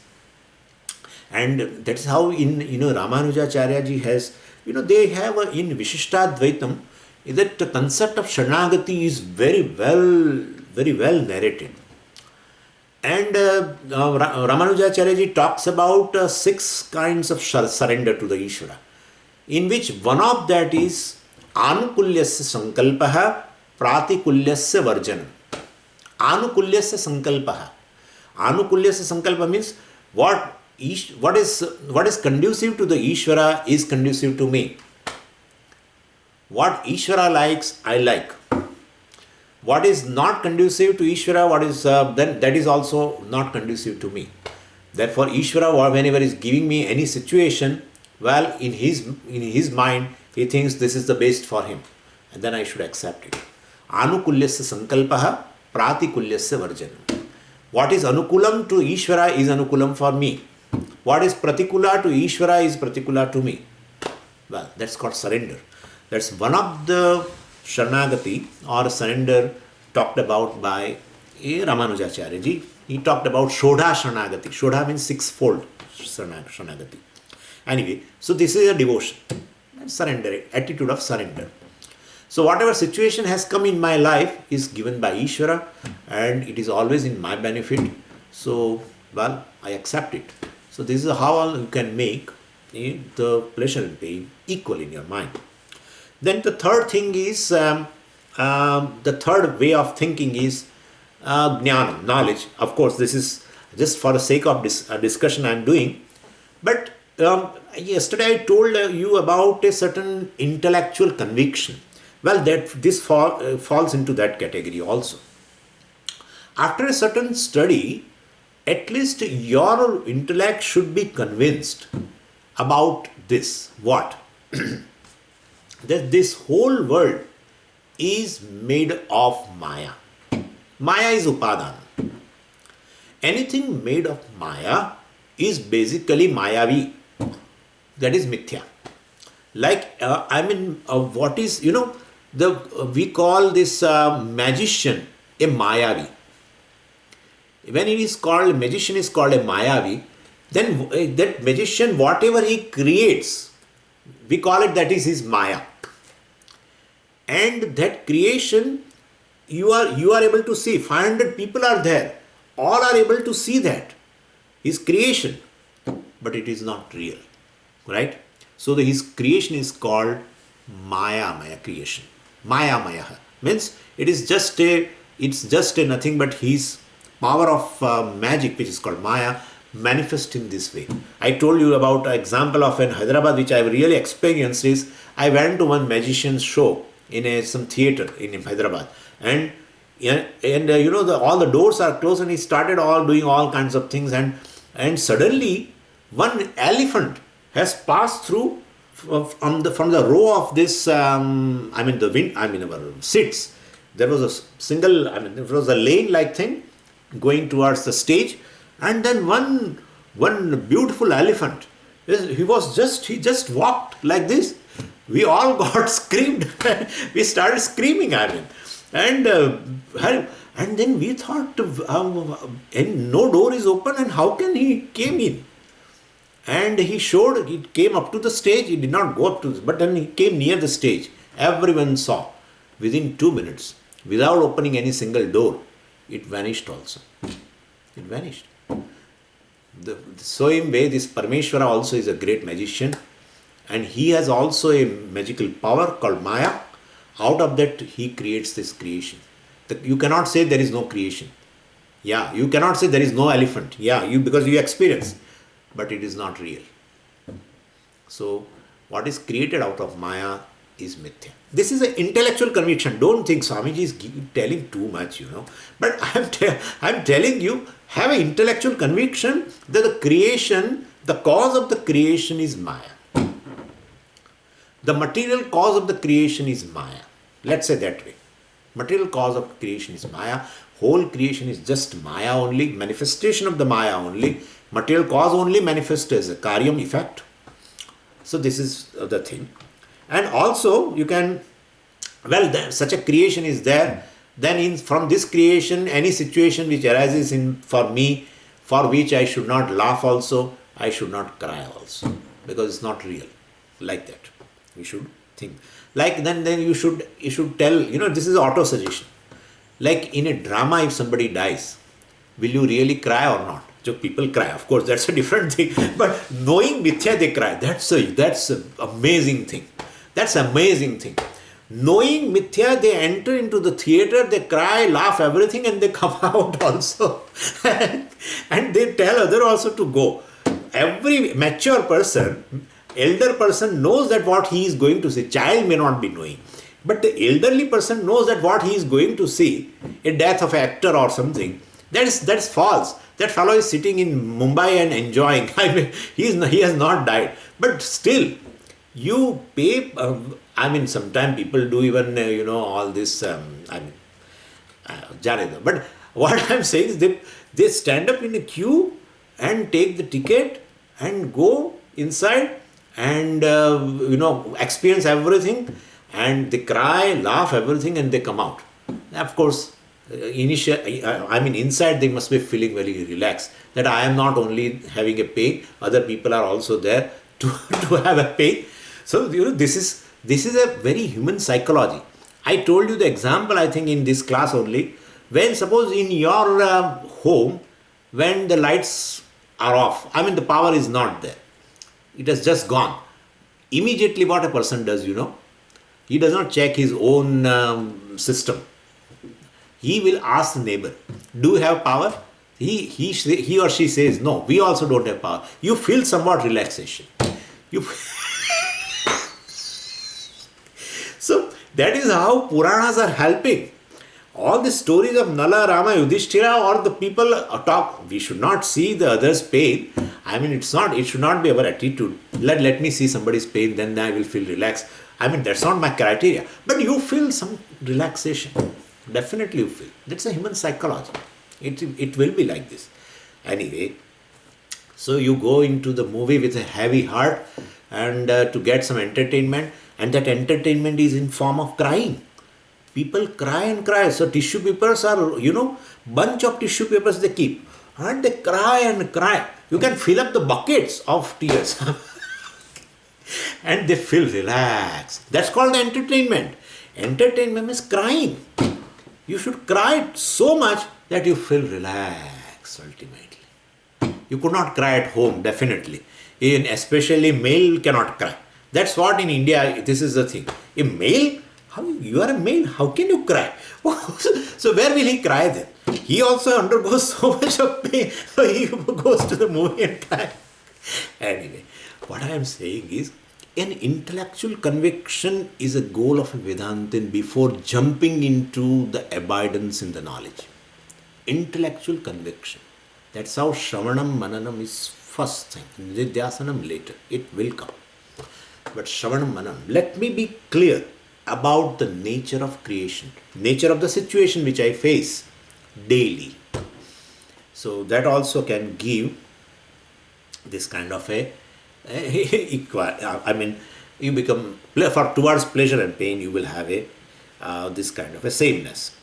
And that's how in Ramanujacharya ji has, they have in Vishishtadvaitam, that the concept of Sharanagati is very well narrated. And Ramanujacharya ji talks about 6 kinds of surrender to the Ishvara, in which one of that is Anukulyasya Sankalpaha Pratikulyasya Varjanam. Anukulyasya Sankalpaha. Anukulyasya Sankalpa means what is conducive to the Ishvara is conducive to me. What Ishvara likes, I like. What is not conducive to Ishvara, then that is also not conducive to me. Therefore, Ishvara, whenever is giving me any situation, well, in his mind, he thinks this is the best for him, and then I should accept it. Anukulyasya sankalpaha pratikulyasya varjanam. What is anukulam to Ishvara is anukulam for me. What is pratikula to Ishvara is pratikula to me. Well, that's called surrender. That's one of the Sharanagati or surrender talked about by Ramanujacharya ji. He talked about Shodha Sharanagati. Shodha means 6-fold Sharanagati. Anyway, so this is a devotion, surrender, attitude of surrender. So whatever situation has come in my life is given by Ishvara, and it is always in my benefit. So, well, I accept it. So this is how you can make the pleasure and pain equal in your mind. Then the third thing is, the third way of thinking is jnana, knowledge. Of course, this is just for the sake of this discussion I am doing. But yesterday I told you about a certain intellectual conviction. Well, this falls into that category also. After a certain study, at least your intellect should be convinced about this. What? that this whole world is made of Maya. Maya is Upadana. Anything made of Maya is basically Mayavi. That is Mithya. Like, what is, we call this magician a Mayavi. When it is called, magician is called a Mayavi, then that magician, whatever he creates, we call it that is his Maya. And that creation, you are able to see, 500 people are there, all are able to see that, his creation, but it is not real, right? So his creation is called Maya creation. Maya means it's just a nothing but his power of magic, which is called Maya, manifest in this way. I told you about an example of in Hyderabad, which I really experienced is, I went to one magician's show in some theater in Hyderabad, and all the doors are closed, and he started all doing all kinds of things, and suddenly one elephant has passed through from the row of this our seats. There was a single, there was a lane like thing going towards the stage, and then one beautiful elephant, he just walked like this. We all got screamed. We started screaming at him, and then we thought, and no door is open, and how can he came in? And he came up to the stage. He did not go up to but then he came near the stage. Everyone saw. Within 2 minutes, without opening any single door, it vanished also. It vanished. The same way, this Parameshwara also is a great magician, and he has also a magical power called Maya. Out of that, he creates this creation. You cannot say there is no creation. Yeah, you cannot say there is no elephant. Yeah, because you experience, but it is not real. So, what is created out of Maya is Mithya. This is an intellectual conviction. Don't think Swamiji is telling too much, But I'm telling you, have an intellectual conviction that the creation, the cause of the creation is Maya. The material cause of the creation is Maya. Let's say that way. Material cause of creation is Maya. Whole creation is just Maya only, manifestation of the Maya only. Material cause only manifests as a karyam effect. So this is the thing. And also you can, such a creation is there. Then from this creation, any situation which arises for me, for which I should not laugh also, I should not cry also. Because it's not real. Like that. We should think. Like then you should tell, this is auto-suggestion. Like in a drama, if somebody dies, will you really cry or not? So people cry, of course, that's a different thing. But knowing Mithya, they cry. That's an amazing thing. That's amazing thing. Knowing Mithya, they enter into the theater, they cry, laugh, everything, and they come out also. And they tell other also to go. Every mature person, elder person knows that what he is going to see. Child may not be knowing. But the elderly person knows that what he is going to see, a death of an actor or something, that's false. That fellow is sitting in Mumbai and enjoying. He has not died. But still, you pay, sometimes people do even, all this, but what I'm saying is they stand up in a queue and take the ticket and go inside and, experience everything, and they cry, laugh, everything, and they come out. Of course, inside they must be feeling very relaxed, that I am not only having a pain, other people are also there to have a pain. So, this is a very human psychology. I told you the example, I think, in this class only. When suppose in your home, when the lights are off, the power is not there. It has just gone. Immediately what a person does, he does not check his own system. He will ask the neighbor, do you have power? He or she says, no, we also don't have power. You feel somewhat relaxation. So that is how Puranas are helping. All the stories of Nala, Rama, Yudhishthira, or the people talk, we should not see the other's pain. It should not be our attitude. Let me see somebody's pain, then I will feel relaxed. I mean, that's not my criteria. But you feel some relaxation. Definitely you feel. That's a human psychology. It will be like this. Anyway, so you go into the movie with a heavy heart and to get some entertainment, and that entertainment is in form of crying. People cry and cry. So tissue papers are, bunch of tissue papers they keep. And they cry and cry. You can fill up the buckets of tears. And they feel relaxed. That's called entertainment. Entertainment is crying. You should cry so much that you feel relaxed ultimately. You could not cry at home, definitely. Even especially male cannot cry. That's what in India, this is the thing. A male, you are a male, how can you cry? So where will he cry then? He also undergoes so much of pain, so he goes to the movie and cry. Anyway, what I am saying is, an intellectual conviction is a goal of a Vedantin before jumping into the abidance in the knowledge. Intellectual conviction. That's how Shravanam Mananam is first thing. Nidhyasanam later. It will come. But Shravanam Mananam. Let me be clear about the nature of creation. Nature of the situation which I face daily. So that also can give this kind of you become, towards pleasure and pain, you will have this kind of a sameness.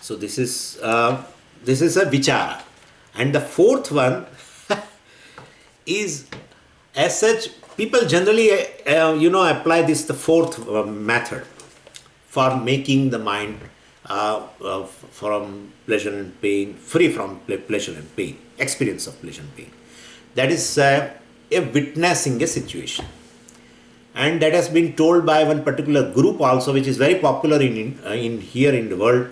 So this is a vichara. And the fourth one is, as such, people generally, apply this, the fourth method for making the mind from pleasure and pain, free from pleasure and pain, experience of pleasure and pain. That is a witnessing a situation. And that has been told by one particular group also, which is very popular in here in the world.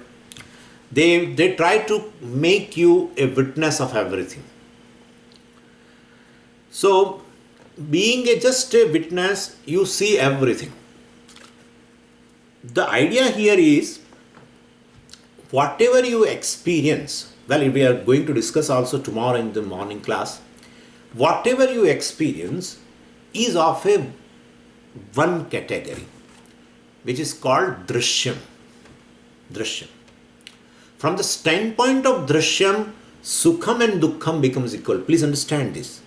They try to make you a witness of everything. So, being just a witness, you see everything. The idea here is, whatever you experience, well, we are going to discuss also tomorrow in the morning class, whatever you experience is of a one category, which is called drishyam. Drishyam. From the standpoint of drishyam, sukham and dukkham becomes equal. Please understand this.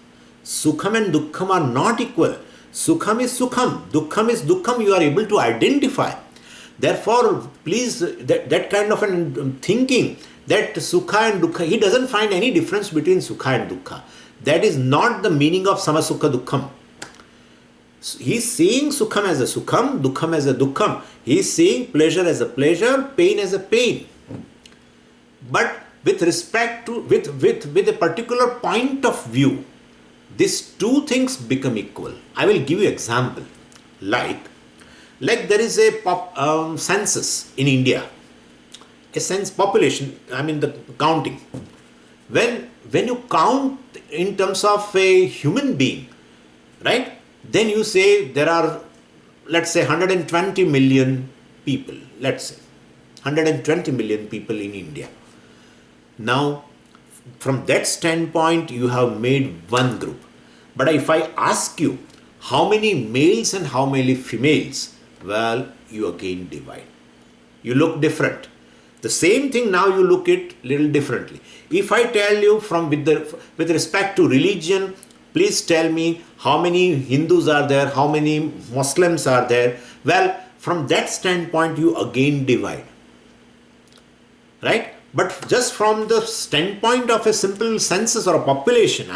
Sukham and dukkham are not equal. Sukham is sukham, dukkham is dukkham. You are able to identify. Therefore, please, that kind of an thinking that sukha and dukkha, he doesn't find any difference between sukha and dukkha. That is not the meaning of samasukha dukkham. He is seeing sukham as a sukham, dukkham as a dukkham. He is seeing pleasure as a pleasure, pain as a pain. But with respect to, with a particular point of view, these two things become equal. I will give you example. Like there is a census in India. A census population, the counting. When you count in terms of a human being, right? Then you say there are, let's say, 120 million people. Let's say 120 million people in India. Now, from that standpoint, you have made one group. But if I ask you how many males and how many females, well, you again divide. You look different. The same thing now you look it little differently. If I tell you with respect to religion, please tell me how many Hindus are there, how many Muslims are there. Well, from that standpoint, you again divide. Right? But just from the standpoint of a simple census or a population,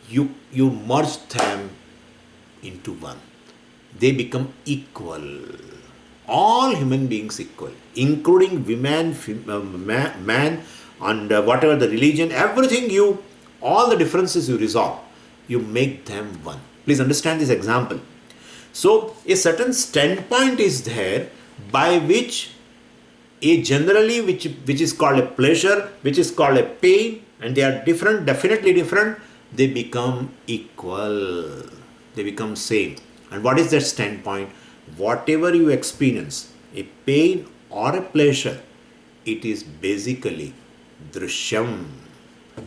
you merge them into one. They become equal. All human beings equal, including women, man, and whatever the religion, everything all the differences you resolve, you make them one. Please understand this example. So, a certain standpoint is there by which generally which is called a pleasure, which is called a pain, and they are different, definitely different, they become equal. They become same. And what is that standpoint? Whatever you experience, a pain or a pleasure, it is basically drishyam.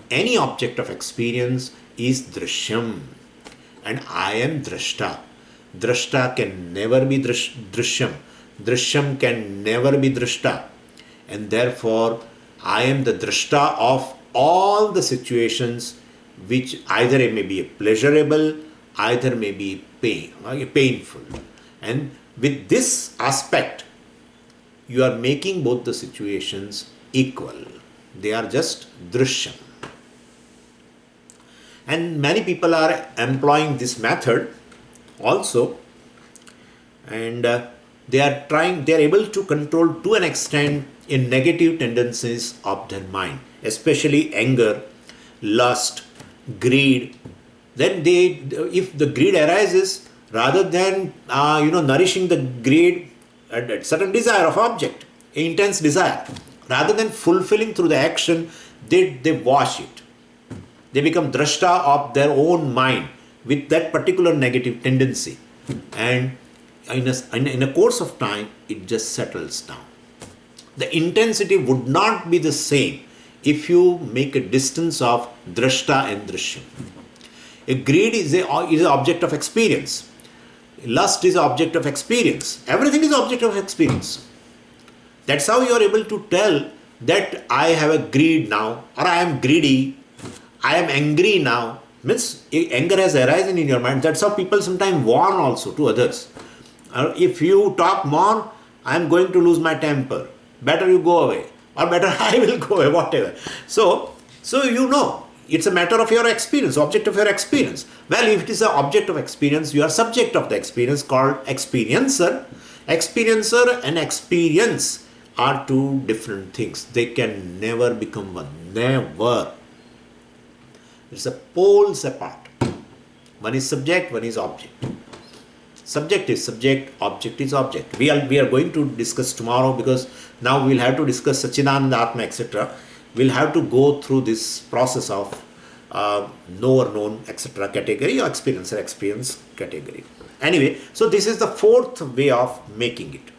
Any object of experience is drishyam. and I am drashta. Drashta can never be drishyam. Drishyam can never be drashta. And therefore, I am the drashta of all the situations which either may be pleasurable, either may be painful. And with this aspect, you are making both the situations equal. They are just drishyam. And many people are employing this method also, and they are able to control to an extent in negative tendencies of their mind, especially anger, lust, greed. Then if the greed arises, rather than nourishing the greed, a certain desire of object, intense desire, rather than fulfilling through the action, they wash it. They become drashta of their own mind with that particular negative tendency, and in a course of time, it just settles down. The intensity would not be the same if you make a distance of drashta and drishyam. A greed is an object of experience. Lust is an object of experience. Everything is object of experience. That's how you are able to tell that I have a greed now, or I am greedy, I am angry now. Means anger has arisen in your mind. That's how people sometimes warn also to others. If you talk more, I am going to lose my temper. Better you go away, or better I will go away, whatever. So it's a matter of your experience, object of your experience. Well, if it is an object of experience, you are subject of the experience, called experiencer. Experiencer and experience are two different things. They can never become one. Never. It's a poles apart. One is subject, one is object. Subject is subject, object is object. We are going to discuss tomorrow, because now we'll have to discuss Satchidananda Atma, etc. We'll have to go through this process of knower, known, etc. category, or experiencer, experience category. Anyway, so this is the fourth way of making it.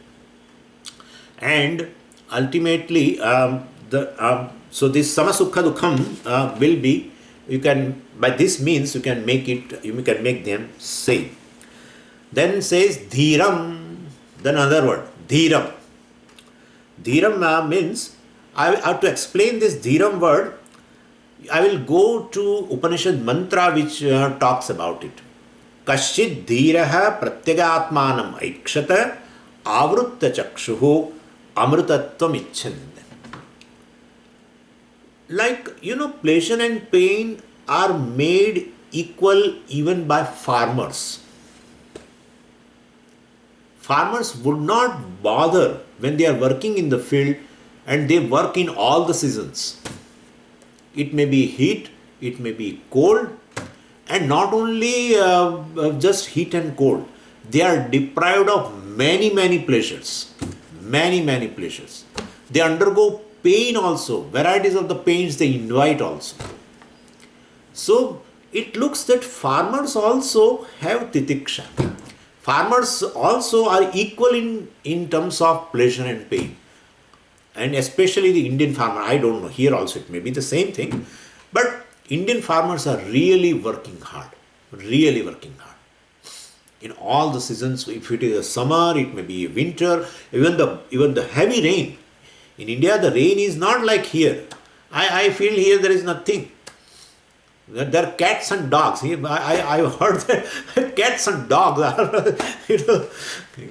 And ultimately, so this samasukha dukham will be, you can, by this means, you can make them same. Then says dhiram, then another word, dhiram. Dhiram means, I have to explain this dhiram word. I will go to Upanishad mantra which talks about it. Kashchid dhiraha pratyagatmanam aikshata avrutta chakshuhu amrutatvam ichchand. Like, pleasure and pain are made equal even by farmers. Farmers would not bother when they are working in the field, and they work in all the seasons. It may be heat, it may be cold, and not only just heat and cold. They are deprived of many pleasures. Many pleasures. They undergo pain also. Varieties of the pains they invite also. So it looks that farmers also have titiksha. Farmers also are equal in terms of pleasure and pain. And especially the Indian farmer, I don't know, here also it may be the same thing. But Indian farmers are really working hard. In all the seasons, if it is a summer, it may be a winter, even the heavy rain. In India, the rain is not like here. I feel here there is nothing. There are cats and dogs. I've heard that cats and dogs are,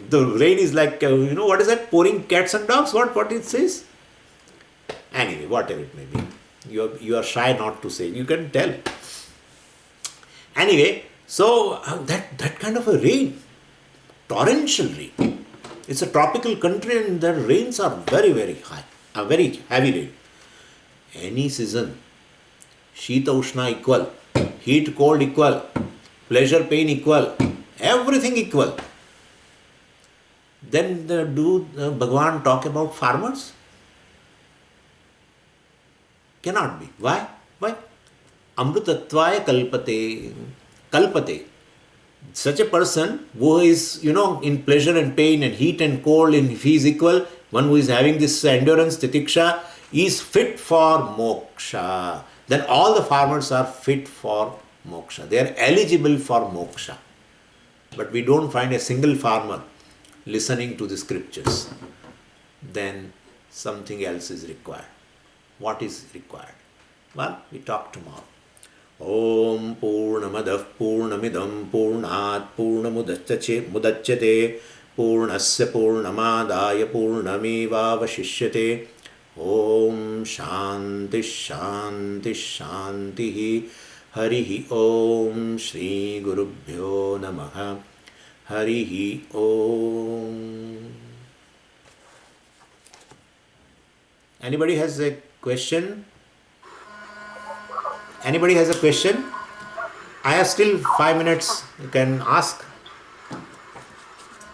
the rain is like, what is that? Pouring cats and dogs? What it says? Anyway, whatever it may be. You are shy not to say. You can tell. Anyway, so that kind of a rain, torrential rain. It's a tropical country, and the rains are very high, a very heavy rain. Any season, Shita Ushna equal, heat cold equal, pleasure pain equal, everything equal. Then do Bhagwan talk about farmers? Cannot be. Why? Amrutatvaya kalpate. Such a person who is, in pleasure and pain and heat and cold, if he is equal, one who is having this endurance, titiksha, is fit for moksha. Then all the farmers are fit for moksha. They are eligible for moksha. But we don't find a single farmer listening to the scriptures. Then something else is required. What is required? Well, we talk tomorrow. Om Purnamadah Purnamidam Purnat Purnamudachyate Purnasya Purnamadaya Purnamevavashishyate. Om Shanti Shanti Shanti. Harihi Om Shri Gurubhyo Namaha. Harihi Om. Anybody has a question? Anybody has a question? I have still 5 minutes. You can ask.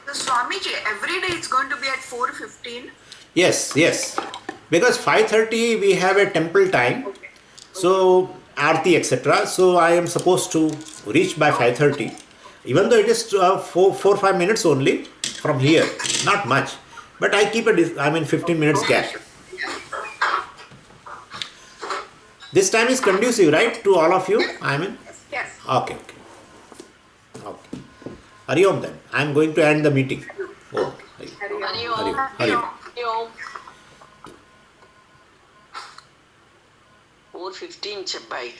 So Swamiji, every day it's going to be at 4:15? Yes. Because 5:30 we have a temple time. So Aarti, etc. So I am supposed to reach by 5:30. Even though it is 4-5 minutes only from here. Not much. But I keep 15 minutes gap. This time is conducive, right, to all of you? Yes. Okay. Hari Om then. I am going to end the meeting. Oh, Hari Om. 4:15 చెప్పాయి.